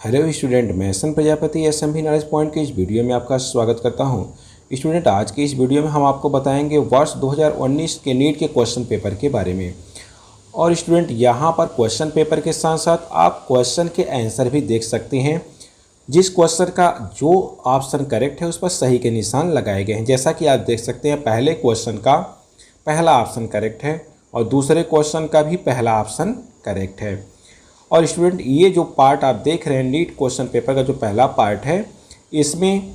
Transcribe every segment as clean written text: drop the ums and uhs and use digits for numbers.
Hello student, मैं सन Prajapati SMB knowledge point के इस वीडियो में आपका स्वागत करता हूं। स्टूडेंट, आज के इस वीडियो में हम आपको बताएंगे वर्ष 2019 के नीट के क्वेश्चन पेपर के बारे में। और स्टूडेंट, यहां पर क्वेश्चन पेपर के साथ साथ आप क्वेश्चन के आंसर भी देख सकते हैं। जिस क्वेश्चन का जो ऑप्शन करेक्ट है उस पर सही के निशान लगाए गए हैं। जैसा कि आप देख सकते हैं, पहले क्वेश्चन का पहला ऑप्शन करेक्ट है और दूसरे क्वेश्चन का भी पहला ऑप्शन करेक्ट है। और स्टूडेंट, ये जो पार्ट आप देख रहे हैं नीट क्वेश्चन पेपर का जो पहला पार्ट है, इसमें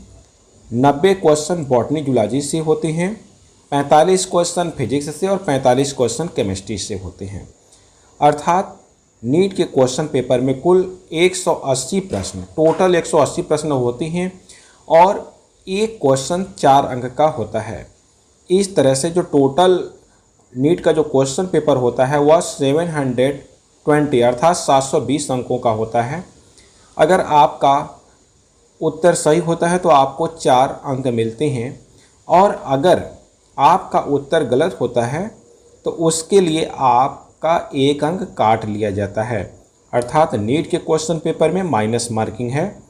90 क्वेश्चन बॉटनी जूलॉजी से होते हैं, 45 क्वेश्चन फिजिक्स से और 45 क्वेश्चन केमिस्ट्री से होते हैं। अर्थात नीट के क्वेश्चन पेपर में कुल 180 प्रश्न, टोटल 180 प्रश्न होते हैं और एक क्वेश्चन 4 अंक का होता है। इस तरह से जो टोटल नीट का जो क्वेश्चन पेपर होता है वह 720 अर्थात 720 अंकों का होता है। अगर आपका उत्तर सही होता है तो आपको 4 अंक मिलते हैं और अगर आपका उत्तर गलत होता है तो उसके लिए आपका 1 अंक काट लिया जाता है। अर्थात नीट के क्वेश्चन पेपर में माइनस मार्किंग है।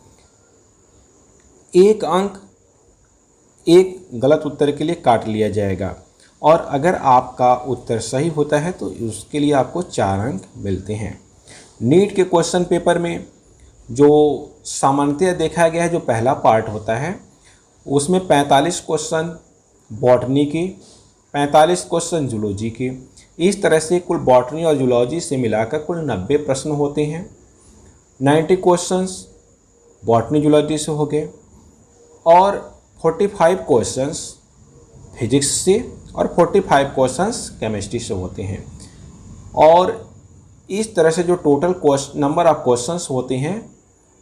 1 अंक एक गलत उत्तर के लिए काट लिया जाएगा और अगर आपका उत्तर सही होता है तो उसके लिए आपको 4 अंक मिलते हैं। नीट के क्वेश्चन पेपर में जो सामान्यतः देखा गया है, जो पहला पार्ट होता है उसमें 45 क्वेश्चन बॉटनी के, 45 क्वेश्चन जूलॉजी के। इस तरह से कुल बॉटनी और जूलॉजी से मिलाकर कुल 90 प्रश्न होते हैं। 90 क्वेश्चंस बॉटनी जूलॉजी से हो गए और 45 क्वेश्चंस फिजिक्स से और 45 क्वेश्चंस केमिस्ट्री से होते हैं। और इस तरह से जो टोटल नंबर ऑफ क्वेश्चंस होते हैं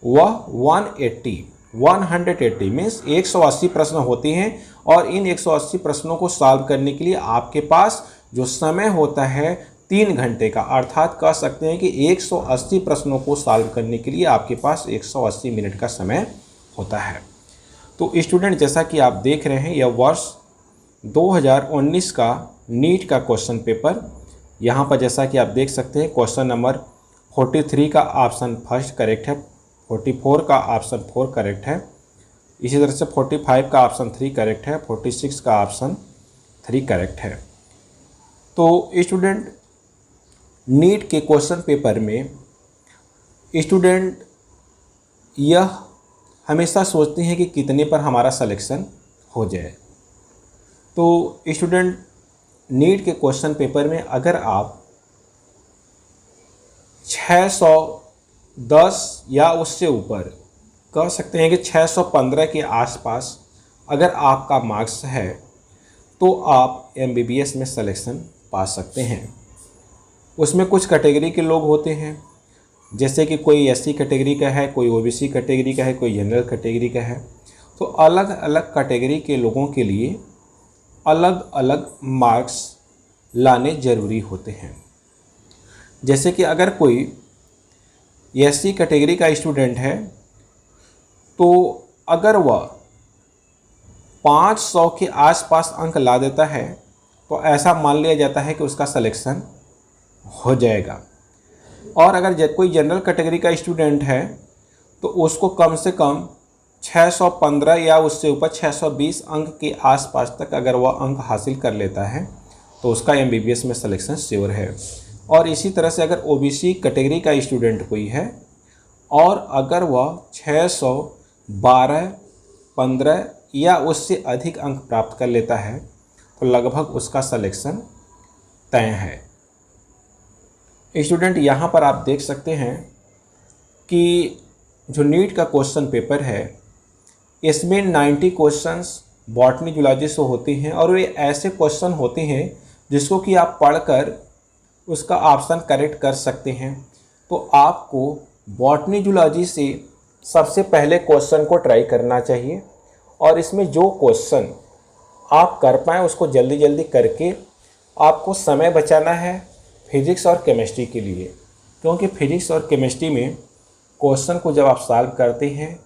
वह 180 मीन्स 180 प्रश्न होते हैं। और इन 180 प्रश्नों को सॉल्व करने के लिए आपके पास जो समय होता है 3 घंटे का, अर्थात कह सकते हैं कि 180 प्रश्नों को सॉल्व करने के लिए आपके पास 180 मिनट का समय होता है। तो स्टूडेंट, जैसा कि आप देख रहे हैं, यह वर्ष 2019 का नीट का क्वेश्चन पेपर, यहाँ पर जैसा कि आप देख सकते हैं क्वेश्चन नंबर 43 का ऑप्शन फर्स्ट करेक्ट है, 44 का ऑप्शन 4 करेक्ट है, इसी तरह से 45 का ऑप्शन 3 करेक्ट है, 46 का ऑप्शन 3 करेक्ट है। तो स्टूडेंट, नीट के क्वेश्चन पेपर में स्टूडेंट यह हमेशा सोचते हैं कि कितने पर हमारा सिलेक्शन हो जाए। तो स्टूडेंट, नीट के क्वेश्चन पेपर में अगर आप 610 या उससे ऊपर, कह सकते हैं कि 615 के आसपास अगर आपका मार्क्स है तो आप एमबीबीएस में सिलेक्शन पा सकते हैं। उसमें कुछ कैटेगरी के लोग होते हैं, जैसे कि कोई एससी कैटेगरी का है, कोई ओबीसी कैटेगरी का है, कोई जनरल कैटेगरी का है। तो अलग अलग कैटेगरी के लोगों के लिए अलग अलग मार्क्स लाने ज़रूरी होते हैं। जैसे कि अगर कोई एससी कैटेगरी का स्टूडेंट है तो अगर वह 500 के आसपास अंक ला देता है तो ऐसा मान लिया जाता है कि उसका सिलेक्शन हो जाएगा। और अगर कोई जनरल कैटेगरी का स्टूडेंट है तो उसको कम से कम 615 या उससे ऊपर 620 अंक के आसपास तक अगर वह अंक हासिल कर लेता है तो उसका एमबीबीएस में सिलेक्शन श्योर है। और इसी तरह से अगर ओबीसी कैटेगरी का स्टूडेंट कोई है और अगर वह 612, 15 या उससे अधिक अंक प्राप्त कर लेता है तो लगभग उसका सिलेक्शन तय है। स्टूडेंट, यहाँ पर आप देख सकते हैं कि जो नीट का क्वेश्चन पेपर है इसमें 90 क्वेश्चंस बॉटनी जूलॉजी से होते हैं और वे ऐसे क्वेश्चन होते हैं जिसको कि आप पढ़कर उसका ऑप्शन करेक्ट कर सकते हैं। तो आपको बॉटनी जूलॉजी से सबसे पहले क्वेश्चन को ट्राई करना चाहिए और इसमें जो क्वेश्चन आप कर पाएँ उसको जल्दी जल्दी करके आपको समय बचाना है फिजिक्स और केमिस्ट्री के लिए। क्योंकि फिजिक्स और केमिस्ट्री में क्वेश्चन को जब आप सॉल्व करते हैं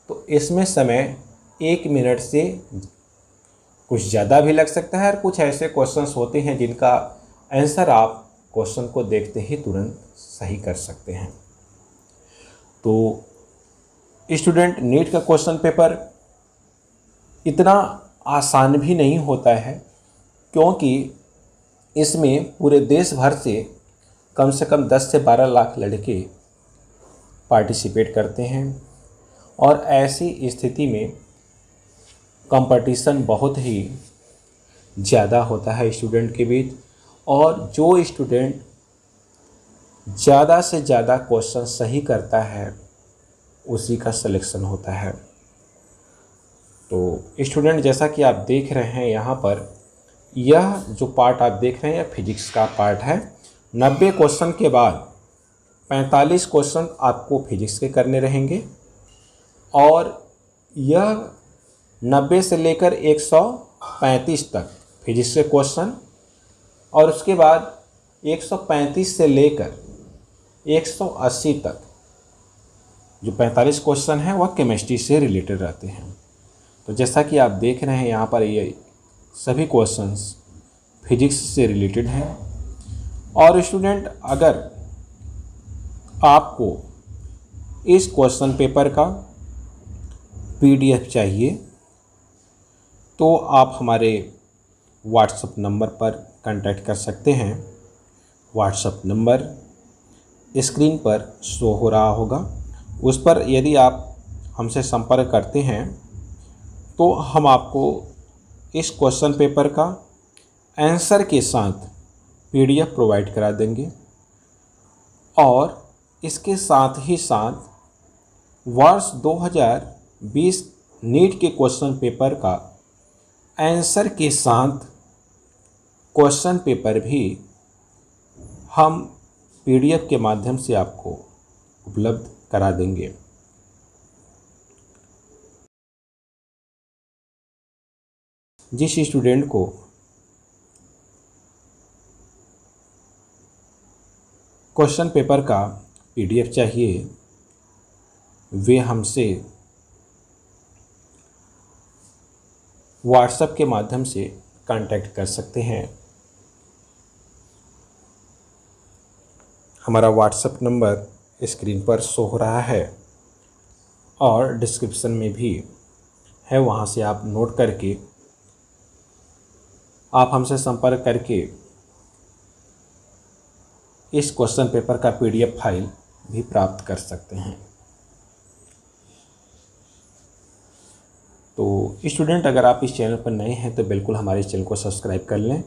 तो इसमें समय 1 मिनट से कुछ ज़्यादा भी लग सकता है और कुछ ऐसे क्वेश्चंस होते हैं जिनका आंसर आप क्वेश्चन को देखते ही तुरंत सही कर सकते हैं। तो स्टूडेंट, नीट का क्वेश्चन पेपर इतना आसान भी नहीं होता है, क्योंकि इसमें पूरे देश भर से कम 10 से 12 लाख लड़के पार्टिसिपेट करते हैं और ऐसी स्थिति में कंपटीशन बहुत ही ज़्यादा होता है स्टूडेंट के बीच, और जो स्टूडेंट ज़्यादा से ज़्यादा क्वेश्चन सही करता है उसी का सिलेक्शन होता है। तो स्टूडेंट, जैसा कि आप देख रहे हैं यहाँ पर, यह जो पार्ट आप देख रहे हैं यह फिजिक्स का पार्ट है। 90 क्वेश्चन के बाद 45 क्वेश्चन आपको फिजिक्स के करने रहेंगे और यह 90 से लेकर 135 तक फिजिक्स के क्वेश्चन, और उसके बाद 135 से लेकर 180 तक जो 45 क्वेश्चन हैं वह केमिस्ट्री से रिलेटेड रहते हैं। तो जैसा कि आप देख रहे हैं यहाँ पर, ये सभी क्वेश्चंस फिजिक्स से रिलेटेड हैं। और स्टूडेंट, अगर आपको इस क्वेश्चन पेपर का PDF चाहिए तो आप हमारे व्हाट्सएप नंबर पर कांटेक्ट कर सकते हैं। व्हाट्सएप नंबर स्क्रीन पर शो हो रहा होगा, उस पर यदि आप हमसे संपर्क करते हैं तो हम आपको इस क्वेश्चन पेपर का आंसर के साथ PDF प्रोवाइड करा देंगे और इसके साथ ही साथ वर्ष 2020 नीट के क्वेश्चन पेपर का आंसर के साथ क्वेश्चन पेपर भी हम PDF के माध्यम से आपको उपलब्ध करा देंगे। जिस स्टूडेंट को क्वेश्चन पेपर का PDF चाहिए वे हमसे व्हाट्सएप के माध्यम से कांटेक्ट कर सकते हैं। हमारा व्हाट्सएप नंबर स्क्रीन पर शो हो रहा है और डिस्क्रिप्शन में भी है, वहाँ से आप नोट करके आप हमसे संपर्क करके इस क्वेश्चन पेपर का PDF फाइल भी प्राप्त कर सकते हैं। तो स्टूडेंट, अगर आप इस चैनल पर नए हैं तो बिल्कुल हमारे चैनल को सब्सक्राइब कर लें,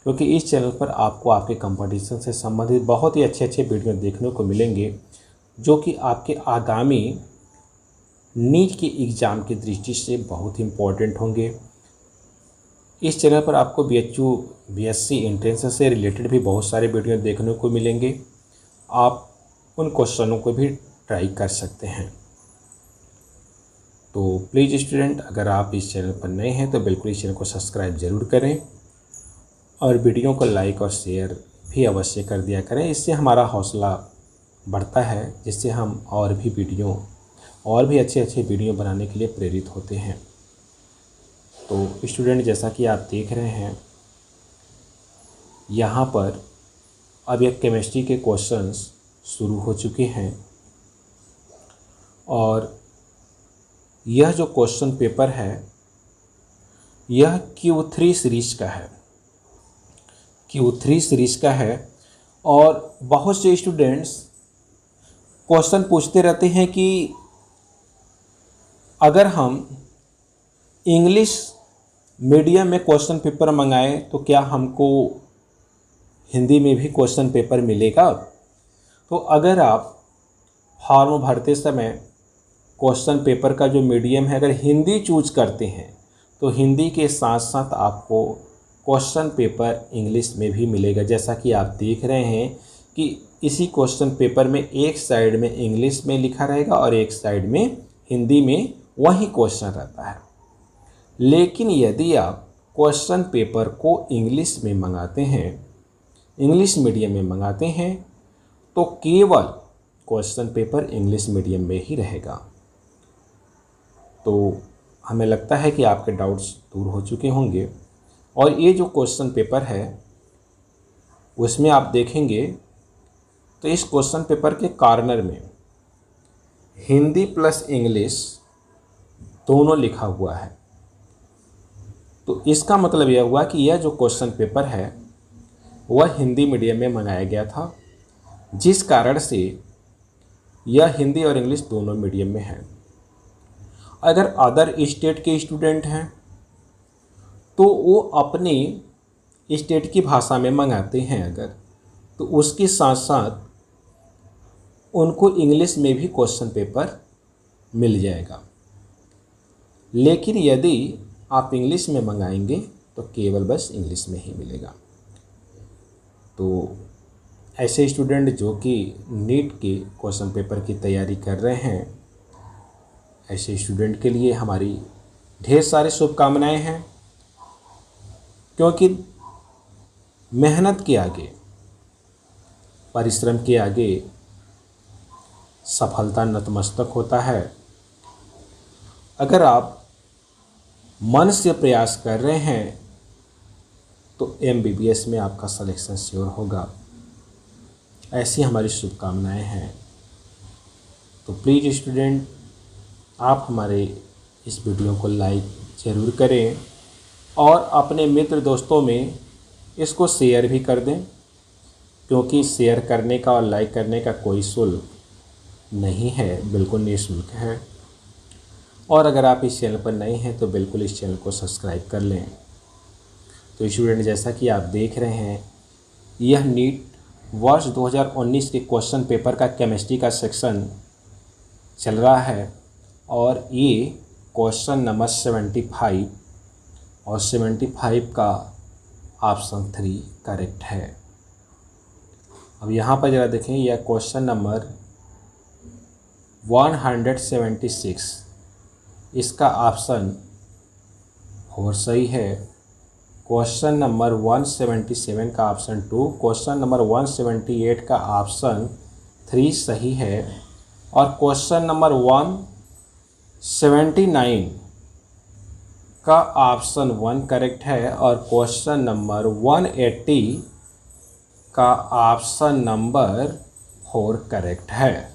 क्योंकि इस चैनल पर आपको आपके कंपटीशन से संबंधित बहुत ही अच्छे वीडियो देखने को मिलेंगे जो कि आपके आगामी नीट के एग्ज़ाम की दृष्टि से बहुत ही इम्पोर्टेंट होंगे। इस चैनल पर आपको BHU BSc एंट्रेंस से रिलेटेड भी बहुत सारे वीडियो देखने को मिलेंगे। आप उन क्वेश्चनों को भी ट्राई कर सकते हैं। तो प्लीज़ स्टूडेंट, अगर आप इस चैनल पर नए हैं तो बिल्कुल इस चैनल को सब्सक्राइब ज़रूर करें और वीडियो को लाइक और शेयर भी अवश्य कर दिया करें। इससे हमारा हौसला बढ़ता है, जिससे हम और भी अच्छे वीडियो बनाने के लिए प्रेरित होते हैं। तो स्टूडेंट, जैसा कि आप देख रहे हैं यहाँ पर अब एक केमिस्ट्री के क्वेश्चंस शुरू हो चुके हैं और यह जो क्वेश्चन पेपर है यह Q3 सीरीज का है। Q3 सीरीज का है और बहुत से स्टूडेंट्स क्वेश्चन पूछते रहते हैं कि अगर हम इंग्लिश मीडियम में क्वेश्चन पेपर मंगाएं तो क्या हमको हिंदी में भी क्वेश्चन पेपर मिलेगा। तो अगर आप फॉर्म भरते समय क्वेश्चन पेपर का जो मीडियम है अगर हिंदी चूज करते हैं तो हिंदी के साथ साथ आपको क्वेश्चन पेपर इंग्लिश में भी मिलेगा। जैसा कि आप देख रहे हैं कि इसी क्वेश्चन पेपर में एक साइड में इंग्लिश में लिखा रहेगा और एक साइड में हिंदी में वही क्वेश्चन रहता है। लेकिन यदि आप क्वेश्चन पेपर को इंग्लिश में मंगाते हैं, इंग्लिश मीडियम में मंगाते हैं, तो केवल क्वेश्चन पेपर इंग्लिश मीडियम में ही रहेगा। तो हमें लगता है कि आपके डाउट्स दूर हो चुके होंगे। और ये जो क्वेश्चन पेपर है उसमें आप देखेंगे तो इस क्वेश्चन पेपर के कॉर्नर में हिंदी प्लस इंग्लिश दोनों लिखा हुआ है। तो इसका मतलब यह हुआ कि यह जो क्वेश्चन पेपर है वह हिंदी मीडियम में मंगाया गया था, जिस कारण से यह हिंदी और इंग्लिश दोनों मीडियम में है। अगर अदर स्टेट के स्टूडेंट हैं तो वो अपनी स्टेट की भाषा में मंगाते हैं अगर, तो उसके साथ साथ उनको इंग्लिश में भी क्वेश्चन पेपर मिल जाएगा। लेकिन यदि आप इंग्लिश में मंगाएंगे तो केवल बस इंग्लिश में ही मिलेगा। तो ऐसे स्टूडेंट जो कि नीट के क्वेश्चन पेपर की तैयारी कर रहे हैं, ऐसे स्टूडेंट के लिए हमारी ढेर सारी शुभकामनाएं हैं, क्योंकि मेहनत के आगे, परिश्रम के आगे सफलता नतमस्तक होता है। अगर आप मन से प्रयास कर रहे हैं तो MBBS में आपका सिलेक्शन श्योर होगा। ऐसी हमारी शुभकामनाएं हैं। तो प्लीज़ स्टूडेंट, आप हमारे इस वीडियो को लाइक ज़रूर करें और अपने मित्र दोस्तों में इसको शेयर भी कर दें, क्योंकि शेयर करने का और लाइक करने का कोई शुल्क नहीं है, बिल्कुल निःशुल्क है। और अगर आप इस चैनल पर नए हैं तो बिल्कुल इस चैनल को सब्सक्राइब कर लें। तो स्टूडेंट, जैसा कि आप देख रहे हैं, यह नीट वर्ष 2019 के क्वेश्चन पेपर का केमिस्ट्री का सेक्शन चल रहा है और ये क्वेश्चन नंबर 75 और 75 का ऑप्शन 3 करेक्ट है। अब यहाँ पर ज़रा देखें, यह क्वेश्चन नंबर 176, इसका ऑप्शन 4 सही है। क्वेश्चन नंबर 177 का ऑप्शन 2, क्वेश्चन नंबर 178 का ऑप्शन 3 सही है और क्वेश्चन नंबर 179 का ऑप्शन 1 करेक्ट है और क्वेश्चन नंबर 180 का ऑप्शन नंबर 4 करेक्ट है।